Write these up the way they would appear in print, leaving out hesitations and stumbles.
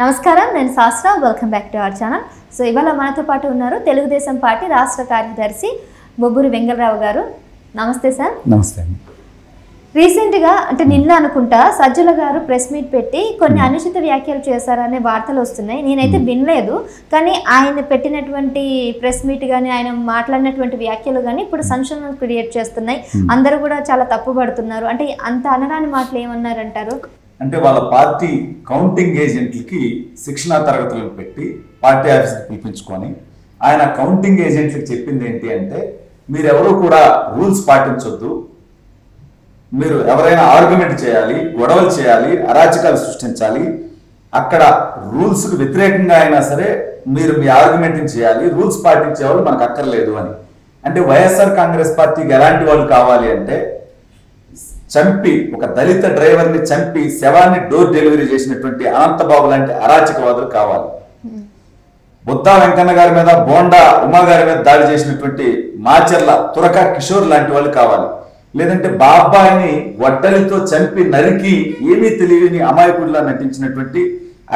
నమస్కారం నేను శాస్త్ర welcome back to our channel. So ఇవాళ మనతో పాటు ఉన్నారు తెలుగుదేశం పార్టీ రాష్ట్ర కార్యదర్శి బొబ్బూరి వెంగళరావు గారు. నమస్తే సార్. నమస్తే. రీసెంట్గా అంటే నిన్న అనుకుంటా సజ్జల గారు ప్రెస్ మీట్ పెట్టి కొన్ని అనుచిత వ్యాఖ్యలు చేశారనే వార్తలు వస్తున్నాయి. నేనైతే వినలేదు, కానీ ఆయన పెట్టినటువంటి ప్రెస్ మీట్ కానీ ఆయన మాట్లాడినటువంటి వ్యాఖ్యలు కానీ ఇప్పుడు సంచలనం క్రియేట్ చేస్తున్నాయి. అందరూ కూడా చాలా తప్పుపడుతున్నారు. అంటే అంత అనరాని మాటలు ఏమన్నారంటారు? అంటే వాళ్ళ పార్టీ కౌంటింగ్ ఏజెంట్లకి శిక్షణా తరగతులను పెట్టి పార్టీ ఆఫీస్కి పిలిపించుకొని ఆయన కౌంటింగ్ ఏజెంట్లకు చెప్పింది ఏంటి అంటే, మీరెవరూ కూడా రూల్స్ పాటించొద్దు, మీరు ఎవరైనా ఆర్గ్యుమెంట్ చేయాలి, గొడవలు చేయాలి, అరాచకాలు సృష్టించాలి, అక్కడ రూల్స్కి వ్యతిరేకంగా అయినా సరే మీరు మీ ఆర్గ్యుమెంట్ని చేయాలి, రూల్స్ పాటించే వాళ్ళు మనకు అక్కర్లేదు అని. అంటే వైఎస్ఆర్ కాంగ్రెస్ పార్టీకి ఎలాంటి వాళ్ళు కావాలి అంటే, చంపి ఒక దళిత డ్రైవర్ని చంపి శవాన్ని డోర్ డెలివరీ చేసినటువంటి అనంతబాబు లాంటి అరాచకవాదులు కావాలి. బుద్ధా వెంకన్న గారి మీద, బోండా ఉమా గారి మీద దాడి చేసినటువంటి మాచర్ల తురక కిషోర్ లాంటి వాళ్ళు కావాలి. లేదంటే బాబాయిని వడ్డలితో చంపి నరికి ఏమీ తెలియని అమాయకుడిలా నటించినటువంటి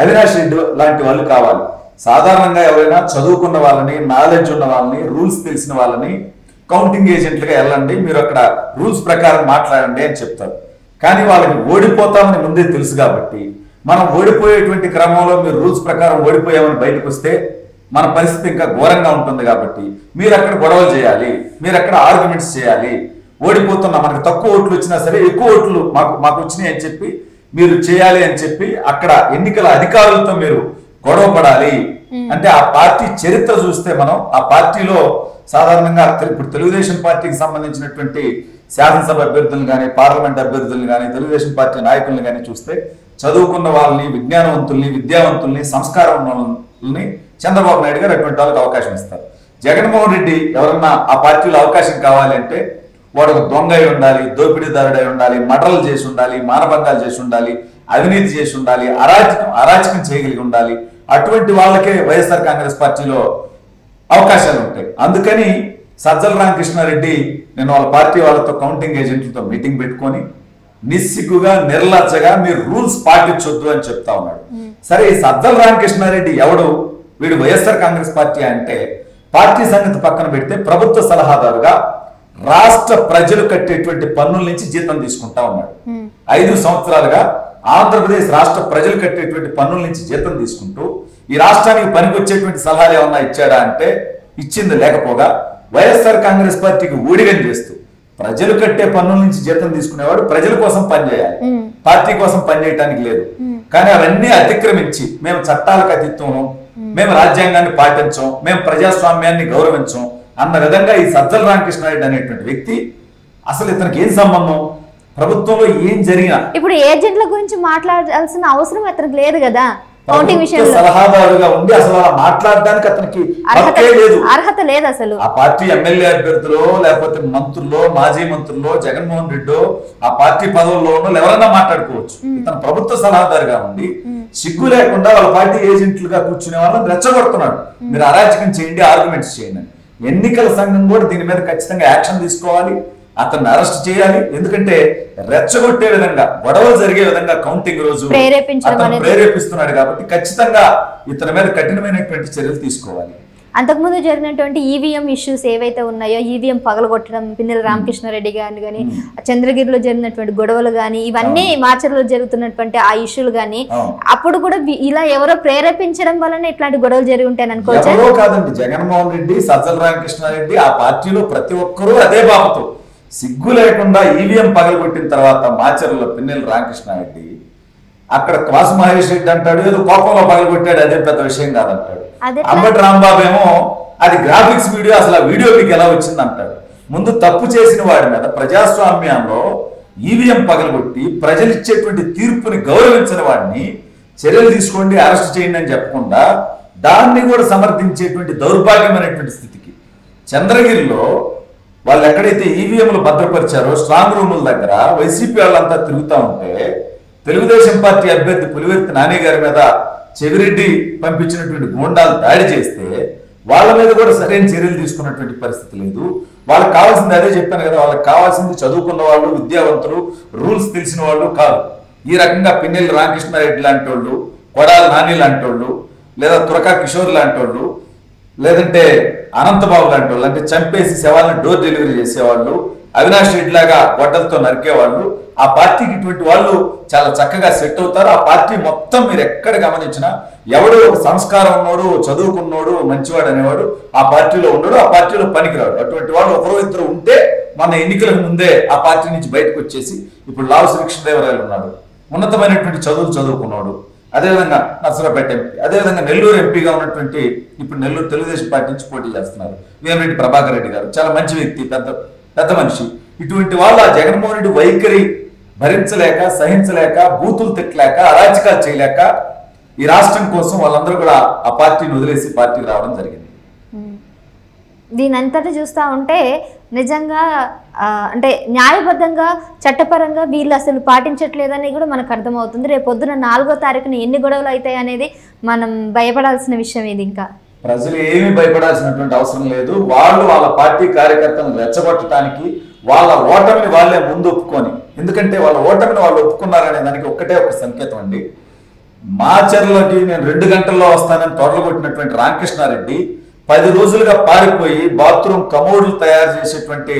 అవినాష్ రెడ్డి లాంటి వాళ్ళు కావాలి. సాధారణంగా ఎవరైనా చదువుకున్న వాళ్ళని, నాలెడ్జ్ ఉన్న వాళ్ళని, రూల్స్ తెలిసిన వాళ్ళని కౌంటింగ్ ఏజెంట్లుగా వెళ్ళండి, మీరు అక్కడ రూల్స్ ప్రకారం మాట్లాడండి అని చెప్తారు. కానీ వాళ్ళకి ఓడిపోతామని ముందే తెలుసు కాబట్టి, మనం ఓడిపోయేటువంటి క్రమంలో మీరు రూల్స్ ప్రకారం ఓడిపోయామని బయటకు వస్తే మన పరిస్థితి ఇంకా ఘోరంగా ఉంటుంది. కాబట్టి మీరు అక్కడ గొడవలు చేయాలి, మీరు అక్కడ ఆర్గ్యుమెంట్స్ చేయాలి, ఓడిపోతున్నా మనకు తక్కువ ఓట్లు వచ్చినా సరే ఎక్కువ ఓట్లు మాకు వచ్చినాయి అని చెప్పి మీరు చేయాలి అని చెప్పి అక్కడ ఎన్నికల అధికారులతో మీరు గొడవ పడాలి. అంటే ఆ పార్టీ చరిత్ర చూస్తే మనం ఆ పార్టీలో సాధారణంగా ఇప్పుడు తెలుగుదేశం పార్టీకి సంబంధించినటువంటి శాసనసభ అభ్యర్థులను కానీ, పార్లమెంట్ అభ్యర్థులను కానీ, తెలుగుదేశం పార్టీ నాయకులను కానీ చూస్తే చదువుకున్న వాళ్ళని, విజ్ఞానవంతుల్ని, విద్యావంతుల్ని, సంస్కారవంతుల్ని చంద్రబాబు నాయుడు గారు అటువంటి వాళ్ళకి అవకాశం ఇస్తారు. జగన్మోహన్ రెడ్డి ఎవరన్నా ఆ పార్టీలో అవకాశం కావాలి అంటే వాడు ఒక దొంగ అయి ఉండాలి, దోపిడీదారుడై ఉండాలి, మర్డర్లు చేసి ఉండాలి, మానభంగాలు చేసి ఉండాలి, అవినీతి చేసి ఉండాలి, అరాచకం చేయగలిగి ఉండాలి. అటువంటి వాళ్ళకే వైఎస్ఆర్ కాంగ్రెస్ పార్టీలో అవకాశాలు ఉంటాయి. అందుకని సజ్జల రామకృష్ణారెడ్డి నేను వాళ్ళ పార్టీ వాళ్ళతో కౌంటింగ్ ఏజెంట్లతో మీటింగ్ పెట్టుకొని నిస్సిగ్గుగా, నిర్లజ్జగా మీరు రూల్స్ పాటించొద్దు అని చెప్తా ఉన్నాడు. సరే, ఈ సజ్జల రామకృష్ణారెడ్డి ఎవడు? వీడు వైఎస్ఆర్ కాంగ్రెస్ పార్టీ అంటే పార్టీ సంగతి పక్కన పెడితే ప్రభుత్వ సలహాదారుగా రాష్ట్ర ప్రజలు కట్టేటువంటి పన్నుల నుంచి జీతం తీసుకుంటా ఉన్నాడు. 5 సంవత్సరాలుగా ఆంధ్రప్రదేశ్ రాష్ట్ర ప్రజలు కట్టేటువంటి పన్నుల నుంచి జీతం తీసుకుంటూ ఈ రాష్ట్రానికి పనికొచ్చేటువంటి సలహాలు ఏమన్నా ఇచ్చాడా అంటే ఇచ్చింది లేకపోగా, వైఎస్ఆర్ కాంగ్రెస్ పార్టీకి ఊడిగం చేస్తూ ప్రజలు కట్టే పన్నుల నుంచి జీతం తీసుకునేవాడు ప్రజల కోసం పనిచేయాలి, పార్టీ కోసం పనిచేయటానికి లేదు. కానీ అవన్నీ అతిక్రమించి మేము చట్టాలకు అతీత్వం, మేము రాజ్యాంగాన్ని పాటించం, మేము ప్రజాస్వామ్యాన్ని గౌరవించం అన్న విధంగా ఈ సజ్జల రామకృష్ణారెడ్డి అనేటువంటి వ్యక్తి, అసలు ఇతనికి ఏం సంబంధం? ప్రభుత్వంలో ఏం జరిగినా ఇప్పుడు ఏజెంట్ల గురించి మాట్లాడాల్సిన అవసరం అతనికి లేదు కదా. కౌంటింగ్ విషయంలో సలహాదారుగా ఉండి అసలు అలా మాట్లాడడానికి అతనికి అర్హత లేదు. అసలు ఆ పార్టీ ఎమ్మెల్యే అభ్యర్థులో, లేకపోతే మంత్రుల్లో, మాజీ మంత్రుల్లో, జగన్మోహన్ రెడ్డో ఆ పార్టీ పదవుల్లోనో ఎవరైనా మాట్లాడుకోవచ్చు. ఇతను ప్రభుత్వ సలహాదారుగా ఉండి సిగ్గు లేకుండా వాళ్ళ పార్టీ ఏజెంట్లుగా కూర్చునే వాళ్ళని రెచ్చగొడుతున్నాడు. మీరు అరాచకం చేయండి, ఆర్గ్యుమెంట్స్ చేయండి. ఎన్నికల సంఘం కూడా దీని మీద ఖచ్చితంగా యాక్షన్ తీసుకోవాలి, అతన్ని అరెస్ట్ చేయాలి. ఎందుకంటే రెచ్చగొట్టే విధంగా, గొడవలు జరిగే విధంగా కౌంటింగ్ రోజు ప్రేరేపిస్తున్నాడు కాబట్టి ఖచ్చితంగా ఇతని మీద కఠినమైనటువంటి చర్యలు తీసుకోవాలి. అంతకుముందు జరిగినటువంటి ఈవీఎం ఇష్యూస్ ఏవైతే ఉన్నాయో, ఈవీఎం పగలగొట్టడం, పిన్నెల రామకృష్ణారెడ్డి గారిని కానీ, చంద్రగిరిలో జరిగినటువంటి గొడవలు కానీ, ఇవన్నీ మాచర్లో జరుగుతున్నటువంటి ఆ ఇష్యూలు కానీ, అప్పుడు కూడా ఇలా ఎవరో ప్రేరేపించడం వలన ఇట్లాంటి గొడవలు జరిగి ఉంటాయని అనుకోవచ్చు. ఎవరో కాదండి, జగన్మోహన్ రెడ్డి, సజ్జల రామకృష్ణారెడ్డి, ఆ పార్టీలో ప్రతి ఒక్కరూ అదే బాబుతో సిగ్గు లేకుండా ఈవీఎం పగలగొట్టిన తర్వాత మాచర్లో పిన్నెల రామకృష్ణారెడ్డి అక్కడ క్వాసు మహేష్ రెడ్డి అంటాడు ఏదో కోపంలో పగలగొట్టాడు, అదే పెద్ద విషయం కాదంటాడు. అంబటి రాంబాబు ఏమో అది గ్రాఫిక్స్ వీడియో, అసలు ఆ వీడియో మీకు ఎలా వచ్చింది అంటాడు. ముందు తప్పు చేసిన వాడి మీద ప్రజాస్వామ్యంలో ఈవీఎం పగలగొట్టి ప్రజలు ఇచ్చేటువంటి తీర్పుని గౌరవించిన వాడిని చర్యలు తీసుకోండి, అరెస్ట్ చేయండి అని చెప్పకుండా దాన్ని కూడా సమర్థించేటువంటి దౌర్భాగ్యమైనటువంటి స్థితికి చంద్రగిరిలో వాళ్ళు ఎక్కడైతే ఈవీఎంలు భద్రపరిచారో స్ట్రాంగ్ రూముల దగ్గర వైసీపీ వాళ్ళంతా తిరుగుతూ ఉంటే తెలుగుదేశం పార్టీ అభ్యర్థి పులివర్తి నాని గారి మీద చెవిరెడ్డి పంపించినటువంటి గూండాలు దాడి చేస్తే వాళ్ళ మీద కూడా సరైన చర్యలు తీసుకున్నటువంటి పరిస్థితి లేదు. వాళ్ళకి కావాల్సింది అదే చెప్పాను కదా, వాళ్ళకి కావాల్సింది చదువుకున్న వాళ్ళు, విద్యావంతులు, రూల్స్ తెలిసిన వాళ్ళు కాదు. ఈ రకంగా పిన్నెల రామకృష్ణారెడ్డి లాంటి వాళ్ళు, కొడాలి నాని లాంటి వాళ్ళు, లేదా తురకా కిషోర్ లాంటి వాళ్ళు, లేదంటే అనంతబాబు లాంటి వాళ్ళు, అంటే చంపేసి శవాలను డోర్ డెలివరీ చేసేవాళ్ళు, అవినాష్ రెడ్డి లాగా గొడ్డలతో నరికేవాళ్ళు, ఆ పార్టీకి ఇటువంటి వాళ్ళు చాలా చక్కగా సెట్ అవుతారు. ఆ పార్టీ మొత్తం మీరు ఎక్కడ గమనించినా ఎవడో ఒక సంస్కారం ఉన్నోడు, చదువుకున్నోడు, మంచివాడు అనేవాడు ఆ పార్టీలో ఉండడు, ఆ పార్టీలో పనికిరాడు. అటువంటి వాళ్ళు ఒకరో ఇద్దరు ఉంటే మన ఎన్నికలకు ముందే ఆ పార్టీ నుంచి బయటకు వచ్చేసి ఇప్పుడు లావు శ్రీకృష్ణదేవరాయలు ఉన్నాడు, ఉన్నతమైనటువంటి చదువులు చదువుకున్నాడు. అదేవిధంగా నర్సరావుపేట ఎంపీ, అదేవిధంగా నెల్లూరు ఎంపీగా ఉన్నటువంటి ఇప్పుడు నెల్లూరు తెలుగుదేశం పార్టీ నుంచి పోటీ చేస్తున్నారు వేమిరెడ్డి ప్రభాకర్ రెడ్డి గారు, చాలా మంచి వ్యక్తి, పెద్ద మనిషి. ఇటువంటి వాళ్ళు ఆ జగన్మోహన్ రెడ్డి వైఖరి భరించలేక, సహించలేక, బూతులు తిట్టలేక, అరాచకాలు చేయలేక ఈ రాష్ట్రం కోసం వాళ్ళందరూ కూడా ఆ పార్టీని వదిలేసి పార్టీకి రావడం జరిగింది. దీనంతటి చూస్తూ ఉంటే నిజంగా అంటే న్యాయబద్ధంగా చట్టపరంగా వీళ్ళు అసలు పాటించట్లేదని కూడా మనకు అర్థమవుతుంది. రేపు పొద్దున 4వ తారీఖున ఎన్ని గొడవలు అవుతాయి అనేది మనం భయపడాల్సిన విషయం ఇది. ఇంకా ప్రజలు ఏమీ భయపడాల్సినటువంటి అవసరం లేదు. వాళ్ళు వాళ్ళ పార్టీ కార్యకర్తలను రెచ్చగొట్టడానికి వాళ్ళ ఓటమిని వాళ్ళే ముందు ఒప్పుకొని, ఎందుకంటే వాళ్ళ ఓటమిని వాళ్ళు ఒప్పుకున్నారనే దానికి ఒక్కటే ఒక సంకేతం అండి. మాచర్లకి నేను 2 గంటల్లో వస్తానని తొడలగొట్టినటువంటి రామకృష్ణారెడ్డి 10 రోజులుగా పారిపోయి బాత్రూమ్ కమోడ్లు తయారు చేసేటువంటి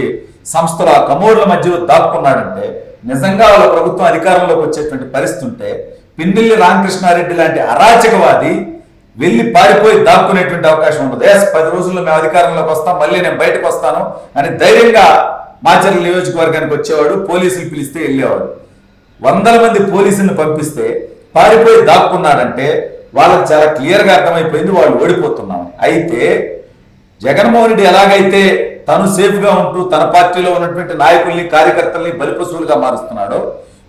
సంస్థలు ఆ కమోడ్ల మధ్యలో దాక్కున్నాడంటే, నిజంగా వాళ్ళ ప్రభుత్వం అధికారంలోకి వచ్చేటువంటి పరిస్థితి ఉంటే పిన్నెల్లి రామకృష్ణారెడ్డి లాంటి అరాచకవాది వెళ్ళి పారిపోయి దాక్కునేటువంటి అవకాశం ఉండదు. 10 రోజుల్లో మేము అధికారంలోకి వస్తాం, మళ్ళీ నేను బయటకు వస్తాను అని ధైర్యంగా మాచర్ల నియోజకవర్గానికి వచ్చేవాడు, పోలీసులు పిలిస్తే వెళ్ళేవాడు. 100 మంది పోలీసులను పంపిస్తే పారిపోయి దాక్కున్నాడంటే వాళ్ళకి చాలా క్లియర్గా అర్థమైపోయింది వాళ్ళు ఓడిపోతున్నామని. అయితే జగన్మోహన్ రెడ్డి ఎలాగైతే తను సేఫ్గా ఉంటూ తన పార్టీలో ఉన్నటువంటి నాయకుల్ని, కార్యకర్తల్ని బలిపశువులుగా మారుస్తున్నాడో,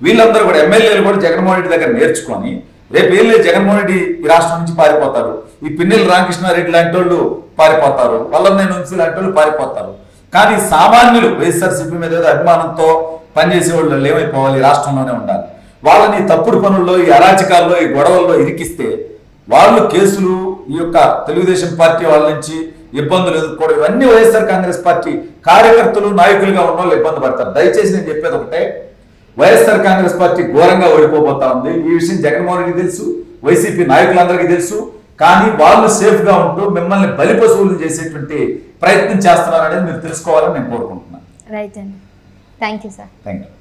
వీళ్ళందరూ కూడా ఎమ్మెల్యేలు కూడా జగన్మోహన్ రెడ్డి దగ్గర నేర్చుకొని రేపు ఏం లేదు జగన్మోహన్ రెడ్డి ఈ రాష్ట్రం నుంచి పారిపోతారు, ఈ పిన్నెల్లి రామకృష్ణారెడ్డి లాంటి వాళ్ళు పారిపోతారు, వల్లభనేని వంశీ లాంటి వాళ్ళు పారిపోతారు. కానీ సామాన్యులు వైఎస్ఆర్సీపీ మీద ఏదో అభిమానంతో పనిచేసే వాళ్ళు ఏమైపోవాలి, రాష్ట్రంలోనే ఉండాలి. వాళ్ళని తప్పుడు పనుల్లో, ఈ అరాచకాల్లో, ఈ గొడవల్లో ఇరికిస్తే వాళ్ళు కేసులు, ఈ యొక్క తెలుగుదేశం పార్టీ వాళ్ళ నుంచి ఇబ్బందులు ఎదుర్కోవడం, ఇవన్నీ వైఎస్ఆర్ కాంగ్రెస్ పార్టీ కార్యకర్తలు, నాయకులుగా ఉన్న వాళ్ళు ఇబ్బంది పడతారు. దయచేసి నేను చెప్పేది ఒకటే, వైఎస్ఆర్ కాంగ్రెస్ పార్టీ ఘోరంగా ఓడిపోబోతా ఉంది. ఈ విషయం జగన్మోహన్ రెడ్డి తెలుసు, వైసీపీ నాయకులందరికీ తెలుసు. కానీ వాళ్ళు సేఫ్ గా ఉంటూ మిమ్మల్ని బలిపశువులు చేసేటువంటి ప్రయత్నం చేస్తున్నారు అనేది మీరు తెలుసుకోవాలని నేను కోరుకుంటున్నాను. రైట్ అండి, thank you sir. Thank you.